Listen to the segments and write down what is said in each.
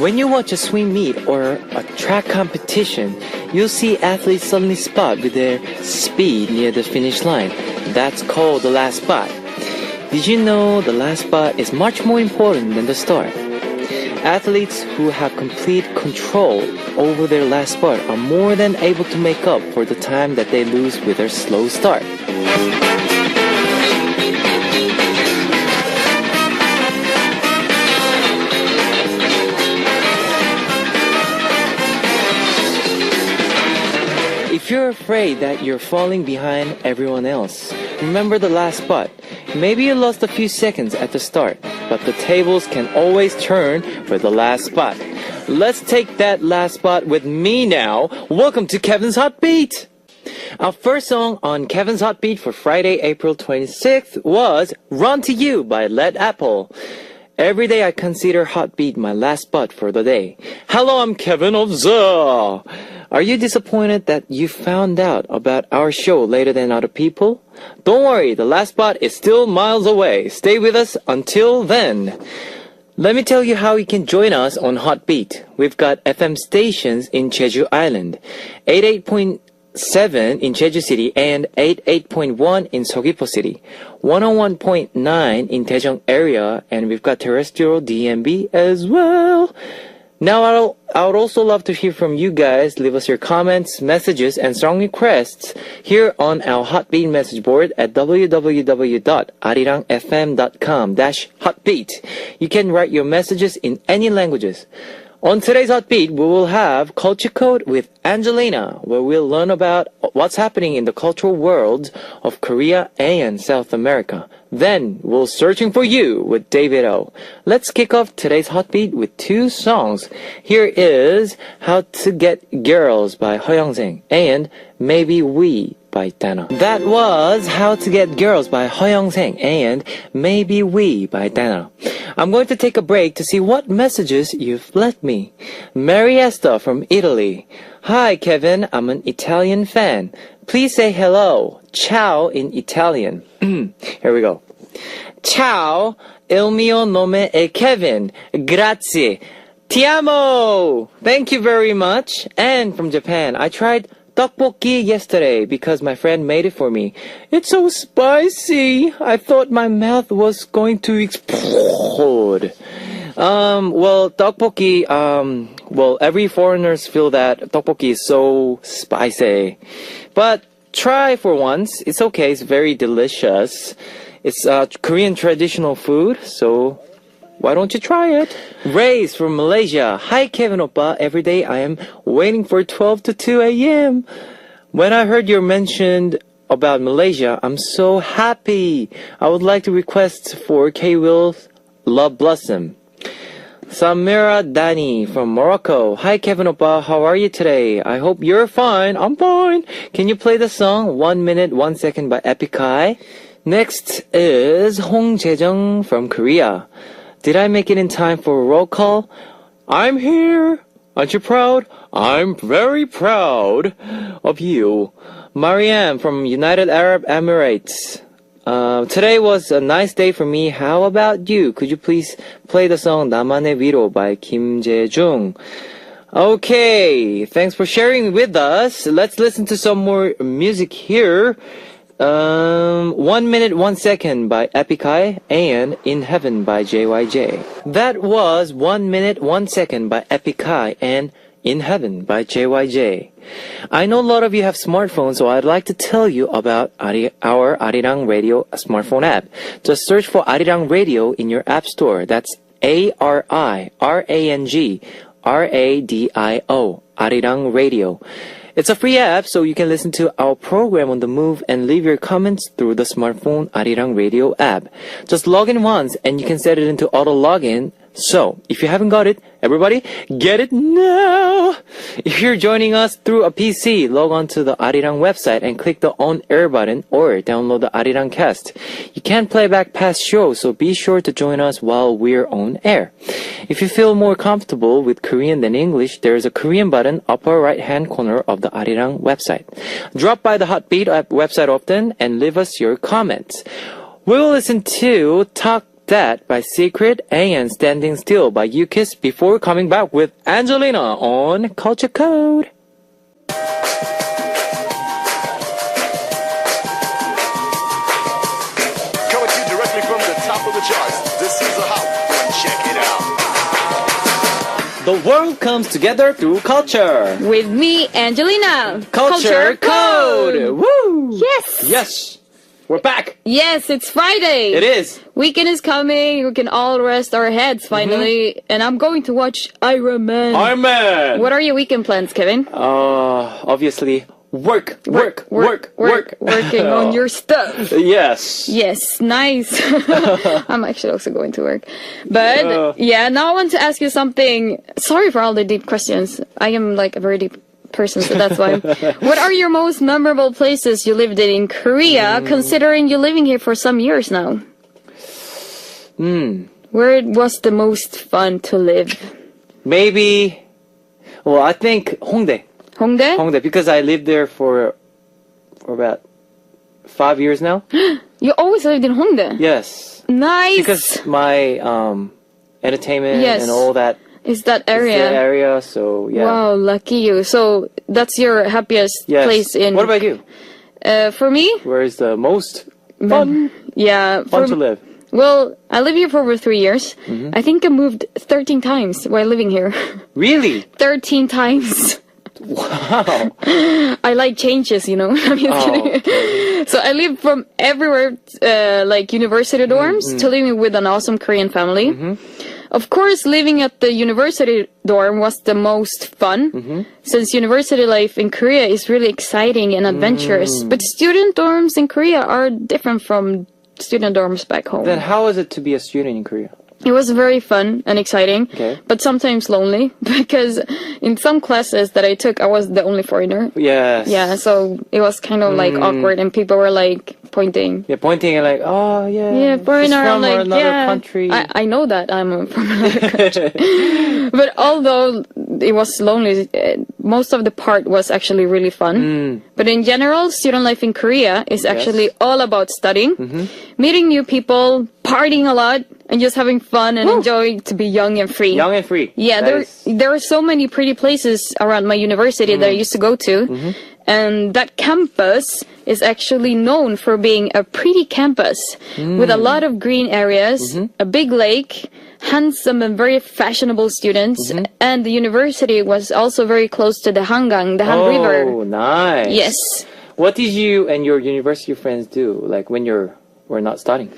When you watch a swim meet or a track competition, you'll see athletes suddenly spot with their speed near the finish line. That's called the last spot. Did you know the last spot is much more important than the start? Athletes who have complete control over their last spot are more than able to make up for the time that they lose with their slow start. If you're afraid that you're falling behind everyone else, remember the last spot. Maybe you lost a few seconds at the start, but the tables can always turn for the last spot. Let's take that last spot with me now. Welcome to Kevin's Hot Beat! Our first song on Kevin's Hot Beat for Friday, April 26th was Run to You by Led Apple. Every day I consider Hot Beat my last spot for the day. Hello, I'm Kevin of ZA. Are you disappointed that you found out about our show later than other people? Don't worry, the last spot is still miles away. Stay with us until then. Let me tell you how you can join us on Hot Beat. We've got FM stations in Jeju Island, 88.7 in Jeju City and 88.1 in Seogwipo City, 101.9 in Daejeong area, and we've got terrestrial DMB as well. Now, I would also love to hear from you guys. Leave us your comments, messages, and song requests here on our Hot Beat message board at www.arirangfm.com/hotbeat. You can write your messages in any languages. On today's Hot Beat, we will have Culture Code with Angelina, where we'll learn about what's happening in the cultural world of Korea and South America. Then, we'll Searching for You with David O. Let's kick off today's Hot Beat with two songs. Here is How to Get Girls by Heo Young-seng and Maybe We by Dana. That was How to Get Girls by Heo Young-seng and Maybe We by Dana. I'm going to take a break to see what messages you've left me. Mary Esther from Italy. Hi Kevin, I'm an Italian fan. Please say hello. Ciao in Italian. Here we go. Ciao, il mio nome è Kevin. Grazie. Ti amo. Thank you very much. And from Japan, I tried tteokbokki yesterday because my friend made it for me. It's so spicy. I thought my mouth was going to explode. Well, tteokbokki, every foreigners feel that tteokbokki is so spicy. But try for once. It's okay. It's very delicious. It's Korean traditional food, so why don't you try it? Ray's from Malaysia. Hi, Kevin Oppa. Every day I am waiting for 12 to 2 a.m. When I heard you mentioned about Malaysia, I'm so happy. I would like to request for K-Will's Love Blossom. Samira Dani from Morocco. Hi, Kevin Oppa. How are you today? I hope you're fine. I'm fine. Can you play the song 1 minute, 1 second by Epic High? Next is Hong Jae-jung from Korea. Did I make it in time for a roll call? I'm here. Aren't you proud? I'm very proud of you. Mariam from United Arab Emirates. Today was a nice day for me. How about you? Could you please play the song 나만의 위로 by Kim Jae-jung? Okay, thanks for sharing with us. Let's listen to some more music here. 1 minute, 1 second by Epic High and In Heaven by JYJ. That was 1 minute, 1 second by Epic High and In Heaven by JYJ. I know a lot of you have smartphones, so I'd like to tell you about our Arirang Radio smartphone app. Just search for Arirang Radio in your app store. That's ARIRANG RADIO, Arirang Radio. It's a free app, so you can listen to our program on the move and leave your comments through the smartphone Arirang Radio app. Just log in once and you can set it into auto login. So, if you haven't got it, everybody, get it now! If you're joining us through a PC, log on to the Arirang website and click the On Air button or download the Arirang Cast. You can't play back past shows, so be sure to join us while we're on air. If you feel more comfortable with Korean than English, there is a Korean button upper right-hand corner of the Arirang website. Drop by the Hot Beat website often and leave us your comments. We will listen to Talk That by Secret and Standing Still by U-Kiss before coming back with Angelina on Culture Code. Coming to you directly from the top of the charts. This is the Hot One. Check it out. The world comes together through culture. With me, Angelina. Culture Code. Woo! Yes. Yes. We're back. Yes, it's Friday. It is. Weekend is coming. We can all rest our heads finally. And I'm going to watch Iron Man. Iron Man. What are your weekend plans, Kevin? Obviously, work. Working on your stuff. Yes. Yes, nice. I'm actually also going to work. But yeah, now I want to ask you something. Sorry for all the deep questions. I am like a very deep person, so that's why. What are your most memorable places you lived in Korea, considering you're living here for some years now? Where was the most fun to live? Maybe, well, I think Hongdae. Hongdae? Hongdae, because I lived there for about 5 years now. You always lived in Hongdae? Yes. Nice! Because my entertainment Yes. and all that Is that is area? the area, so yeah. Wow, lucky you. So that's your happiest Yes. place in... What about you? For me? Where is the most fun Yeah. to live? Well, I live here for over 3 years. I think I moved 13 times while living here. Really? 13 times. Wow. I like changes, you know. I'm just kidding. Okay. So I lived from everywhere, like university dorms, to living with an awesome Korean family. Of course, living at the university dorm was the most fun, since university life in Korea is really exciting and adventurous. But student dorms in Korea are different from student dorms back home. Then how is it to be a student in Korea? It was very fun and exciting, Okay. but sometimes lonely, because in some classes that I took, I was the only foreigner. Yes. Yeah, so it was kind of like awkward, and people were like pointing. Yeah, pointing and like, oh yeah. Yeah, she's foreigner. I'm from like, another yeah. country. I know that I'm from another country. But although it was lonely, most of the part was actually really fun. But in general, student life in Korea is actually all about studying, meeting new people, partying a lot, and just having fun and enjoying to be young and free. Young and free. Yeah, there are so many pretty places around my university that I used to go to. And that campus is actually known for being a pretty campus with a lot of green areas, a big lake, handsome and very fashionable students. And the university was also very close to the Hangang, the Han River. Oh, nice. Yes. What did you and your university friends do, like when we're not studying?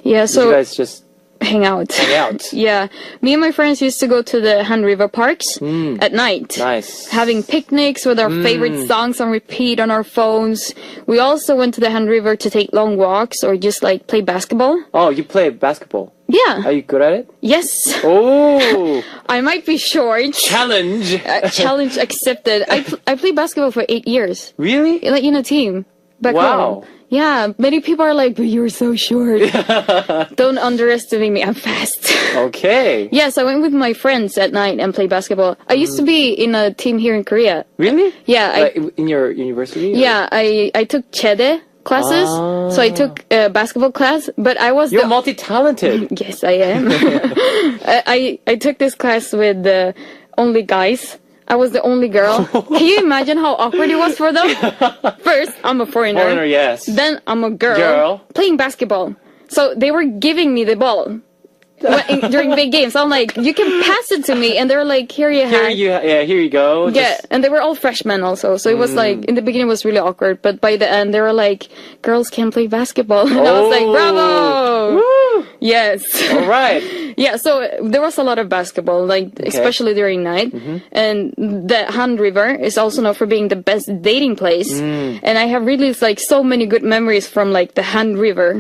Yeah, Did so you guys just hang out. hang out? Yeah. Me and my friends used to go to the Han River parks at night. Nice. Having picnics with our favorite songs on repeat on our phones. We also went to the Han River to take long walks or just like play basketball. Oh, you play basketball. Yeah. Are you good at it? Yes. Oh, I might be short. challenge. Challenge accepted. I played basketball for 8 years. Really? Like in a team. Back Wow. home. Yeah. Many people are like, but you're so short. Don't underestimate me. I'm fast. Okay. Yes, I went with my friends at night and played basketball. I used to be in a team here in Korea. Really? Yeah, Like in your university? or- Yeah, I took Chede classes, so I took a basketball class, but I was You're the... multi-talented. Yes, I am. I took this class with only guys. I was the only girl. Can you imagine how awkward it was for them? First, I'm a foreigner. Foreigner, yes. Then I'm a girl, Girl. playing basketball. So they were giving me the ball during big games. I'm like, you can pass it to me, and they're like, here you have. Here you go. Yeah, Just- and they were all freshmen also, so it was like, in the beginning it was really awkward, but by the end they were like, girls can play basketball. And I was like, bravo! Woo! Yes. All right. Yeah, so there was a lot of basketball, like, especially during night. And the Han River is also known for being the best dating place. And I have really, like, so many good memories from, like, the Han River.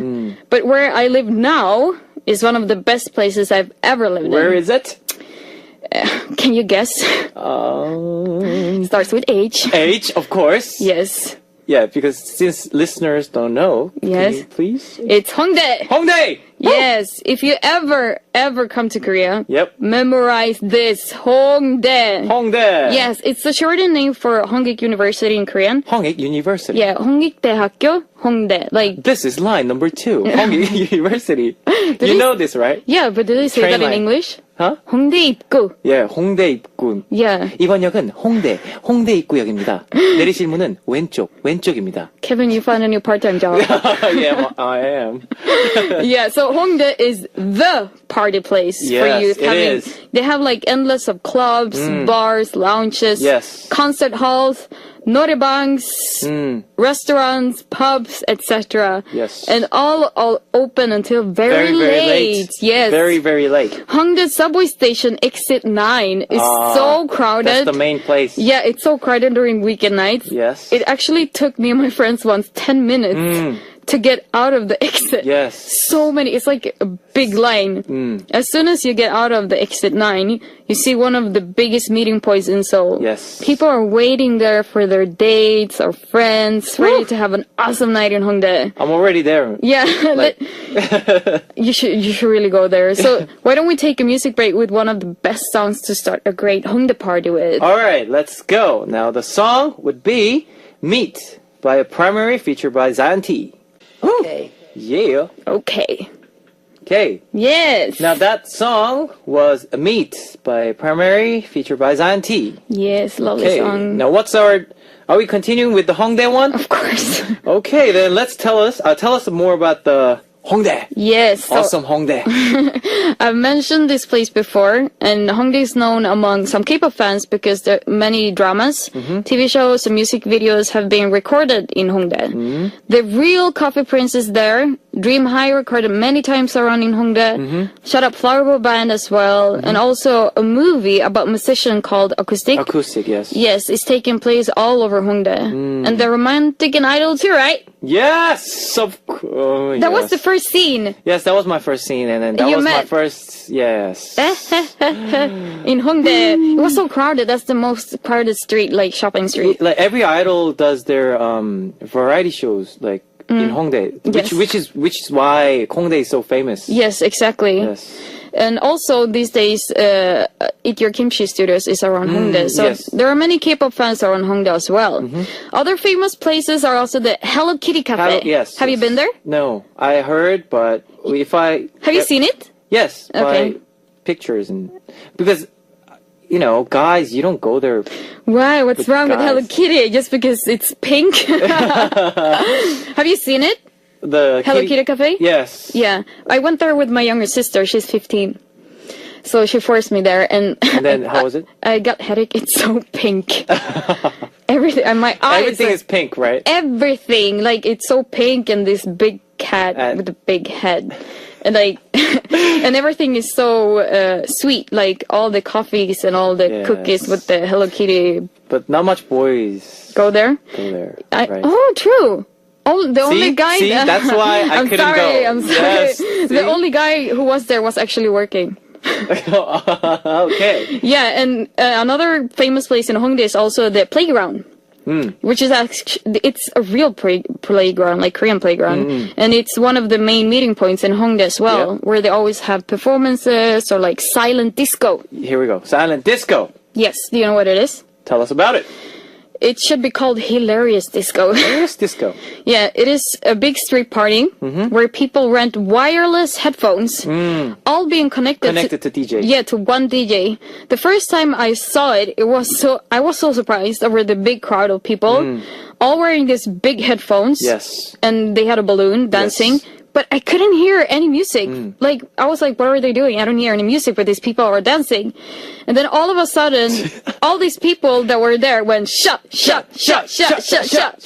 But where I live now is one of the best places I've ever lived Where in. is it? Can you guess? Starts with H. H, of course. Yes. Yeah, because since listeners don't know, Yes. can you please? It's Hongdae. Hongdae! Yes, if you ever come to Korea, Yep. memorize this Hongdae. Hongdae. Yes, it's the shortened name for Hongik University in Korean. Hongik University. Yeah, Hongikdaehak교 Hongdae. Like, This is line number 2. Hongik University. You know this, right? yeah, but did they say Train that in line. English? Huh? Hongdae 입구. Yeah, 홍대 입구. Yeah. 이번 역은 홍대 입구역입니다. 내리실 문은 왼쪽입니다. Kevin, you found a new part-time job. Yeah, I am. Yeah, so Hongdae is the party place for Yes, youth. it is. They have like endless of clubs, bars, lounges, Yes. concert halls, norebangs, restaurants, pubs, etc. Yes. And all open until very, Very late. Yes. Very, very late. Hongdae subway station exit 9 is so crowded. That's the main place. Yeah, it's so crowded during weekend nights. Yes. It actually took me and my friends once 10 minutes to get out of the exit. Yes. So many. It's like a big line. As soon as you get out of the exit 9, you see one of the biggest meeting points in Seoul. Yes. People are waiting there for their dates or friends, ready to have an awesome night in Hongdae. I'm already there. Yeah, you should really go there. So why don't we take a music break with one of the best songs to start a great Hongdae party with? All right, let's go. Now the song would be Meet by a Primary featured by Zion T. Okay. Yeah. Okay. Okay. Yes. Now that song was Meet by Primary featured by Zion T. Yes, lovely Okay. song. Now are we continuing with the Hongdae one? Of course. Okay, then let's tell us more about the Hongdae. Yes. So Awesome Hongdae. I've mentioned this place before, and Hongdae is known among some K-pop fans because there are many dramas, TV shows, and music videos have been recorded in Hongdae. The real Coffee Prince is there. Dream High recorded many times around in Hongdae. Shut Up Flower Boy Band as well, and also a movie about musician called Acoustic. Acoustic, yes. Yes, it's taking place all over Hongdae. And the Romantic and Idol too, right? Yes! That was the first scene Yes, that was my first scene, and then that You was my met- first. Yes. in Hongdae. It was so crowded. That's the most crowded street, like shopping street. Like every idol does their variety shows, like in Hongdae, Yes. which is why Hongdae is so famous. Yes, exactly. Yes. And also these days, Eat Your Kimchi Studios is around Hongdae. So yes. there are many K-pop fans around Hongdae as well. Other famous places are also the Hello Kitty Cafe. Yes. Have you yes. been there? No, I heard, but if I Have you seen it? Yes, Okay. by pictures and because guys, you don't go there. Why? What's With wrong with Hello guys. Kitty? Just because it's pink? Have you seen it? The Hello Kitty Cafe? Yes. Yeah. I went there with my younger sister. She's 15. So she forced me there, and And then how was it? I got headache. It's so pink. Everything, and my eyes. Everything is pink, right? Everything, like it's so pink, and this big cat And- with a big head, and like, and everything is so sweet. Like all the coffees and all the cookies Yes. with the Hello Kitty. But not much boys Go there. go there. Oh, right? true. Oh, the only guy. See? That's why I I'm couldn't sorry. go. I'm sorry. Yes, see? The only guy who was there was actually working. Okay. Yeah, and another famous place in Hongdae is also the playground, which is it's a real playground, like Korean playground, and it's one of the main meeting points in Hongdae as well, Yeah. where they always have performances or like silent disco. Here we go. Silent disco. Yes, do you know what it is? Tell us about it. It should be called Hilarious Disco. Here's disco. Yeah, it is a big street party where people rent wireless headphones, all being connected Connected to DJ. Yeah, to one DJ. The first time I saw it, I was so surprised over the big crowd of people, all wearing these big headphones. Yes. And they had a balloon dancing. Yes. But I couldn't hear any music. Like, I was like, what are they doing? I don't hear any music, but these people are dancing. And then all of a sudden, all these people that were there went, shut,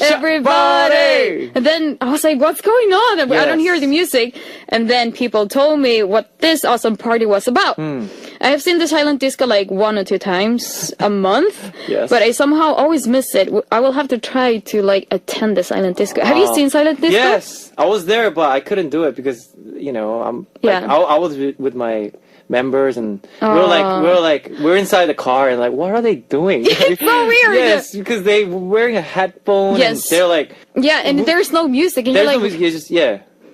everybody! And then I was like, what's going on? I don't hear the music. And then people told me what this awesome party was about. I have seen the silent disco like 1 or 2 times a month, Yes. but I somehow always miss it. I will have to try to like attend the silent disco. Have you seen silent disco? Yes, I was there, but I couldn't do it because I'm. Yeah. I was with my members, and we're inside the car, and like, what are they doing? It's so weird. Yes, because they were wearing a headphone. Yes. And they're like, Yeah, and there's no music, and there's you're no like, music. It's just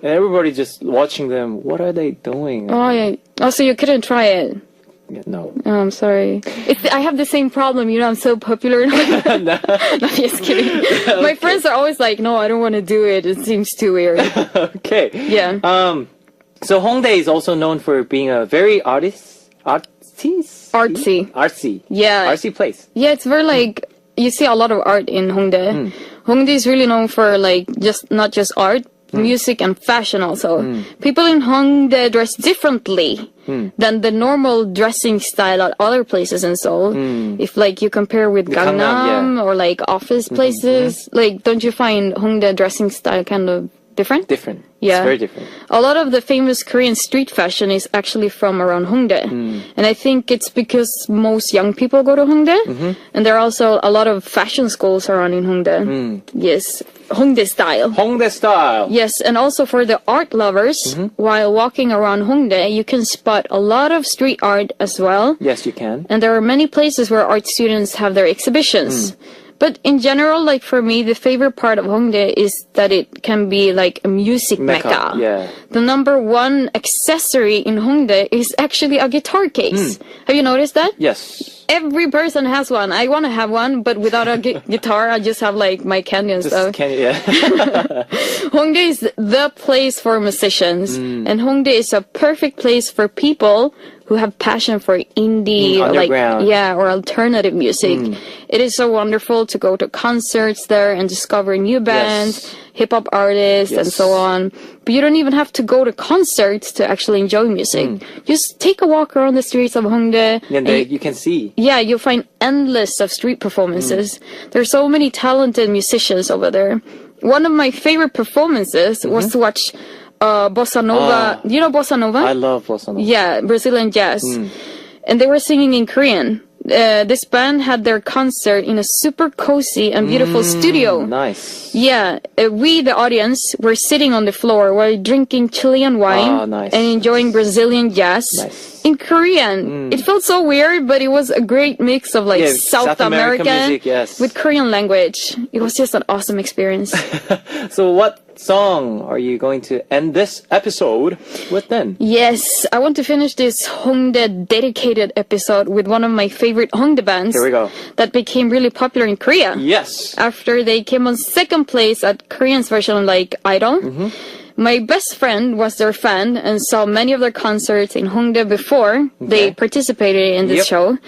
And everybody just watching them. What are they doing? Oh, yeah. Oh, so you couldn't try it? Yeah, no. Oh, I'm sorry. I have the same problem. I'm so popular. No, just kidding. My friends are always like, no, I don't want to do it. It seems too weird. Okay. Yeah. So Hongdae is also known for being a very artsy. Yeah. Artsy place. Yeah, it's very like, you see a lot of art in Hongdae. Hongdae is really known for like, not just art, music and fashion also. People in Hongdae dress differently than the normal dressing style at other places in Seoul. If like you compare with Gangnam or like office places, like don't you find Hongdae dressing style kind of different? Different. Yeah. It's very different. A lot of the famous Korean street fashion is actually from around Hongdae. And I think it's because most young people go to Hongdae. And there are also a lot of fashion schools around in Hongdae. Yes. Hongdae style. Hongdae style. Yes, and also for the art lovers, while walking around Hongdae, you can spot a lot of street art as well. Yes, you can. And there are many places where art students have their exhibitions. But in general, like for me, the favorite part of Hongdae is that it can be like a music mecca. Yeah. The number one accessory in Hongdae is actually a guitar case. Have you noticed that? Yes. Every person has one. I want to have one, but without a guitar, I just have like my candy and stuff. Hongdae is the place for musicians, and Hongdae is a perfect place for people who have passion for indie, or alternative music. It is so wonderful to go to concerts there and discover new bands, hip-hop artists, and so on. But you don't even have to go to concerts to actually enjoy music. Just take a walk around the streets of Hongdae. And you can see. Yeah, you'll find endless of street performances. There's so many talented musicians over there. One of my favorite performances was to watch Bossa Nova. Do you know Bossa Nova? I love Bossa Nova. Yeah, Brazilian jazz. And they were singing in Korean. This band had their concert in a super cozy and beautiful studio. Nice. Yeah, we, the audience, were sitting on the floor while drinking Chilean wine and enjoying Brazilian jazz in Korean. It felt so weird, but it was a great mix of like South American music, with Korean language. It was just an awesome experience. So what song are you going to end this episode with then? Yes, I want to finish this Hongdae dedicated episode with one of my favorite Hongdae bands. Here we go. That became really popular in Korea. Yes. After they came on second place at Korean's version like Idol. My best friend was their fan and saw many of their concerts in Hongdae before they participated in this show.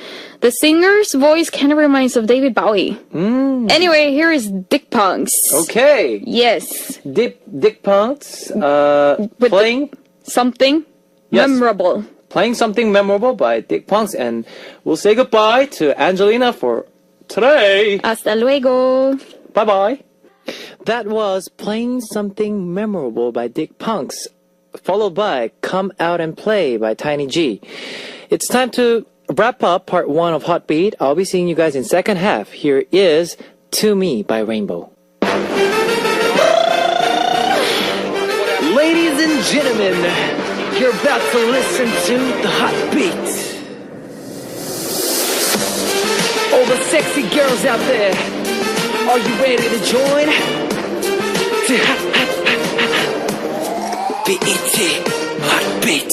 The singer's voice kind of reminds of David Bowie. Anyway, here is Dick Punks. Okay. Yes. Dick Punks playing something memorable. Playing something memorable by Dick Punks, and we'll say goodbye to Angelina for today. Hasta luego. Bye bye. That was Playing Something Memorable by Dick Punks, followed by Come Out and Play by Tiny G. It's time to wrap up part 1 of Hot Beat. I'll be seeing you guys in second half. Here is To Me by Rainbow. Ladies and gentlemen, you're about to listen to the Hot Beat. All the sexy girls out there, are you ready to join? BET Hot Beat.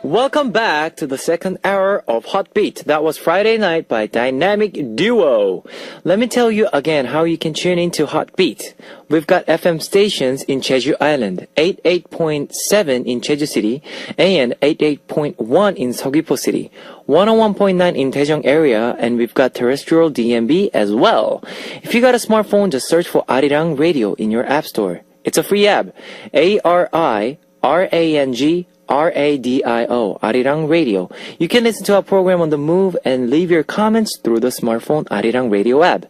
Welcome back to the second hour of Hot Beat. That was Friday Night by Dynamic Duo. Let me tell you again how you can tune into Hot Beat. We've got FM stations in Jeju Island, 88.7 in Jeju City, and 88.1 in Seogwipo City, 101.9 in Daejeong area, and we've got terrestrial DMB as well. If you got a smartphone, just search for Arirang Radio in your app store. It's a free app. ARIRANG RADIO, Arirang Radio. You can listen to our program on the move and leave your comments through the smartphone Arirang Radio app.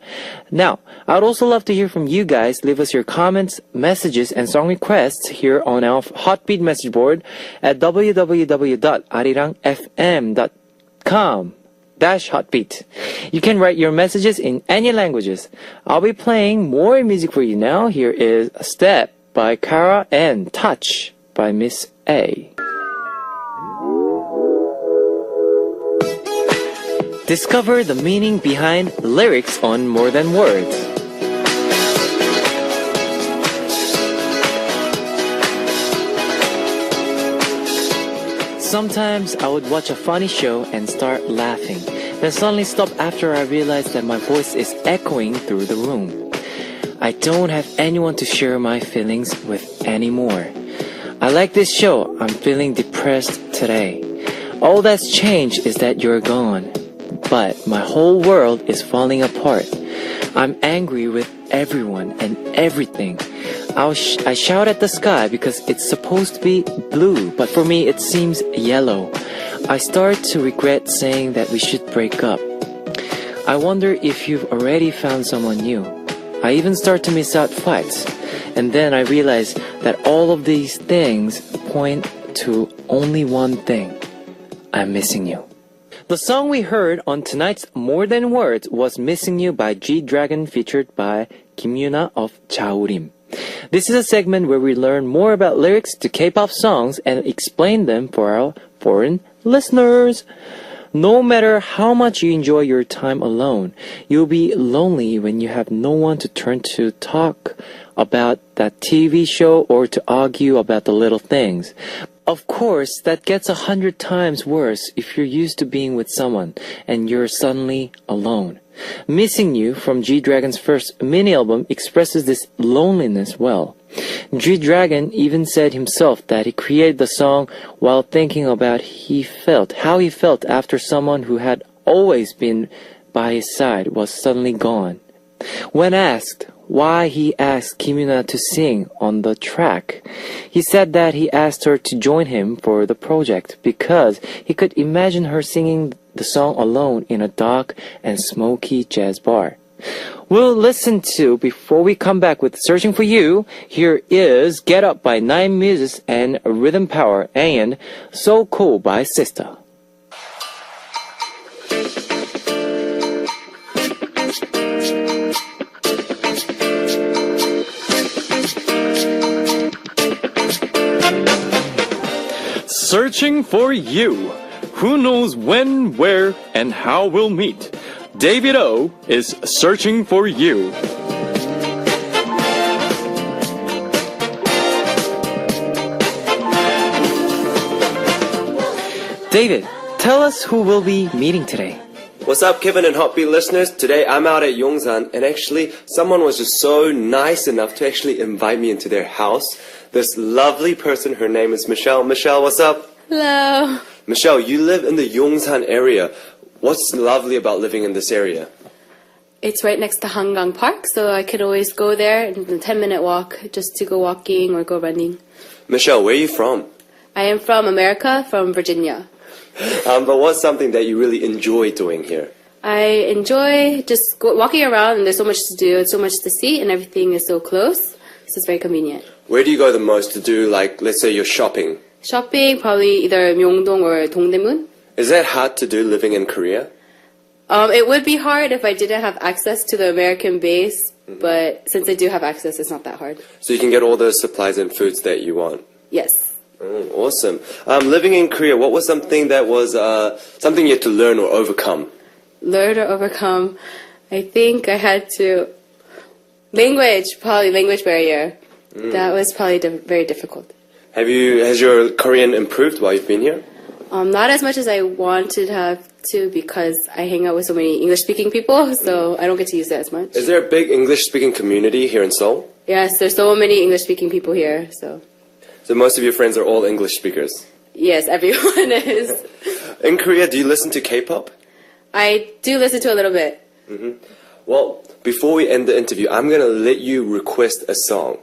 Now, I'd also love to hear from you guys. Leave us your comments, messages, and song requests here on our Hotbeat message board at www.arirangfm.com/hotbeat. You can write your messages in any languages. I'll be playing more music for you now. Here is Step by Kara and Touch by Miss A. Discover the meaning behind lyrics on More Than Words. Sometimes I would watch a funny show and start laughing, then suddenly stop after I realize that my voice is echoing through the room. I don't have anyone to share my feelings with anymore. I like this show. I'm feeling depressed today. All that's changed is that you're gone. But my whole world is falling apart. I'm angry with everyone and everything. I shout at the sky because it's supposed to be blue, but for me it seems yellow. I start to regret saying that we should break up. I wonder if you've already found someone new. I even start to miss out fights. And then I realize that all of these things point to only one thing. I'm missing you. The song we heard on tonight's More Than Words was Missing You by G-Dragon, featured by Kim Yuna of Jaorim. This is a segment where we learn more about lyrics to K-pop songs and explain them for our foreign listeners. No matter how much you enjoy your time alone, you'll be lonely when you have no one to turn to talk about that TV show or to argue about the little things. Of course, that gets 100 times worse if you're used to being with someone and you're suddenly alone. Missing You from G-Dragon's first mini-album expresses this loneliness well. G-Dragon even said himself that he created the song while thinking about how he felt after someone who had always been by his side was suddenly gone. When asked why he asked Kim Yuna to sing on the track, he said that he asked her to join him for the project because he could imagine her singing the song alone in a dark and smoky jazz bar. We'll listen to, before we come back with Searching for You, here is Get Up by Nine Muses and Rhythm Power and So Cool by Sister. Searching for You. Who knows when, where, and how we'll meet? David O is searching for you. David, tell us who we'll be meeting today. What's up, Kevin and Hotbeat listeners? Today I'm out at Yongsan, and actually someone was just so nice enough to actually invite me into their house. This lovely person, her name is Michelle. Michelle, what's up? Hello. Michelle, you live in the Yongsan area. What's lovely about living in this area? It's right next to Hangang Park, so I could always go there in a 10-minute walk just to go walking or go running. Michelle, where are you from? I am from America, from Virginia. But what's something that you really enjoy doing here? I enjoy just walking around, and there's so much to do and so much to see, and everything is so close, so it's very convenient. Where do you go the most to do, like, let's say you're shopping? Shopping, probably either Myeongdong or Dongdaemun. Is that hard to do living in Korea? It would be hard if I didn't have access to the American base, but since I do have access, it's not that hard. So you can get all those supplies and foods that you want? Yes. Awesome. Living in Korea, what was something that was something you had to learn or overcome? Learn or overcome? I think I had to... Language barrier. That was probably very difficult. Has your Korean improved while you've been here? Not as much as I wanted to have to because I hang out with so many English-speaking people, so I don't get to use it as much. Is there a big English-speaking community here in Seoul? Yes, there's so many English-speaking people here, so... So most of your friends are all English speakers? Yes, everyone is. In Korea, do you listen to K-pop? I do listen to a little bit. Well, before we end the interview, I'm going to let you request a song.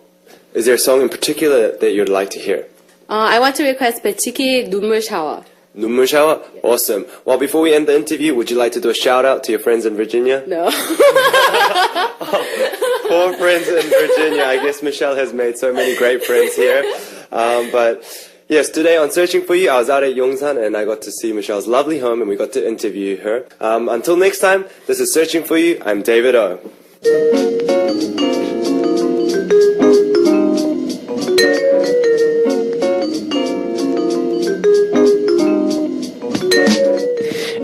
Is there a song in particular that you'd like to hear? I want to request Baechiki 눈물 샤워. 눈물 shower? Awesome. Well, before we end the interview, would you like to do a shout out to your friends in Virginia? No. Poor friends in Virginia. I guess Michelle has made so many great friends here. But yes, today on Searching for You, I was out at Yongsan and I got to see Michelle's lovely home and we got to interview her. Until next time, this is Searching for You. I'm David O.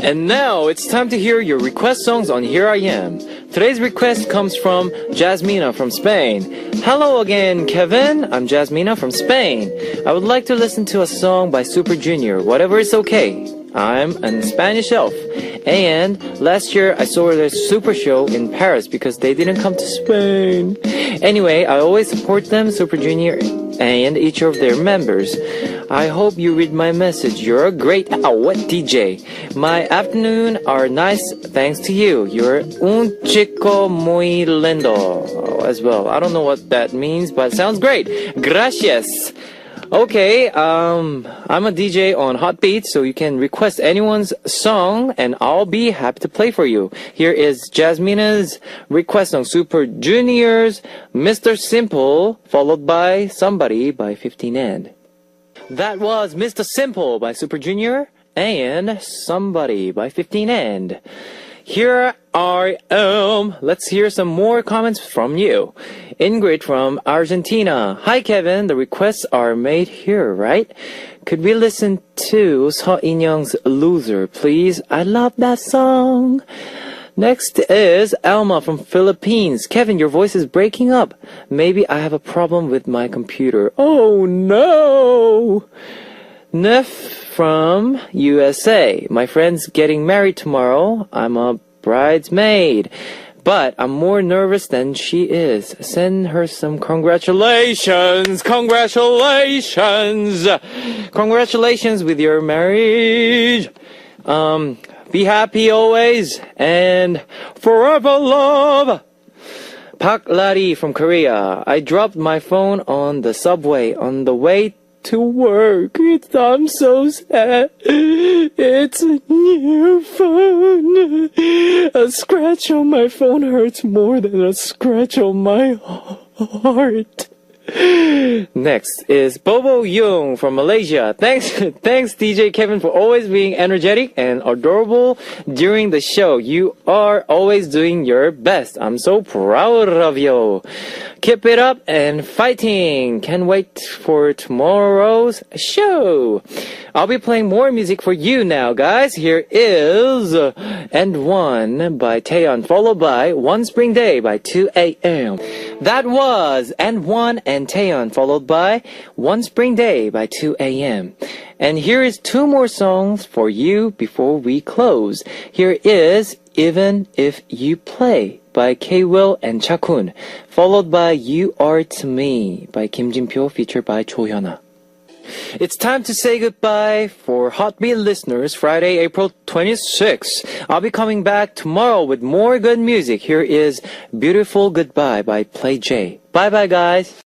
And now it's time to hear your request songs on Here I Am. Today's request comes from Jasmina from Spain. Hello again, Kevin. I'm Jasmina from Spain. I would like to listen to a song by Super Junior. Whatever is okay. I'm a Spanish elf. And last year I saw their super show in Paris because they didn't come to Spain. Anyway, I always support them, Super Junior, and each of their members. I hope you read my message. You're a great DJ. My afternoon are nice thanks to you. You're un chico muy lindo as well. I don't know what that means, but it sounds great. Gracias. Okay, I'm a DJ on Hot Beat, so you can request anyone's song and I'll be happy to play for you. Here is Jasmina's request on Super Junior's Mr. Simple, followed by Somebody by 15and. That was Mr. Simple by Super Junior and Somebody by 15and. Here I am. Let's hear some more comments from you. Ingrid from Argentina. Hi Kevin, the requests are made here, right? Could we listen to Seo In-young's Loser, please? I love that song. Next is Alma from Philippines. Kevin, your voice is breaking up. Maybe I have a problem with my computer. Oh no! Neff from USA. My friend's getting married tomorrow. I'm a bridesmaid, but I'm more nervous than she is. Send her some congratulations. Congratulations. Congratulations with your marriage. Be happy always and forever love. Park Lari from Korea. I dropped my phone on the subway on the way to work. I'm so sad. It's a new phone. A scratch on my phone hurts more than a scratch on my heart. Next is Bobo Young from Malaysia. Thanks DJ Kevin for always being energetic and adorable during the show. You are always doing your best. I'm so proud of you. Keep it up and fighting. Can't wait for tomorrow's show. I'll be playing more music for you now, guys. Here is And One by Taeyeon, followed by One Spring Day by 2am. That was And One and Taeyeon, followed by One Spring Day by 2am. And here is two more songs for you before we close. Here is Even If You Play by K-Will and Chakun, followed by You Are To Me by Kim Jin-pyo, featured by Cho Hyuna. It's time to say goodbye for Hotbeat listeners. Friday, April 26th. I'll be coming back tomorrow with more good music. Here is Beautiful Goodbye by Play J. Bye bye guys.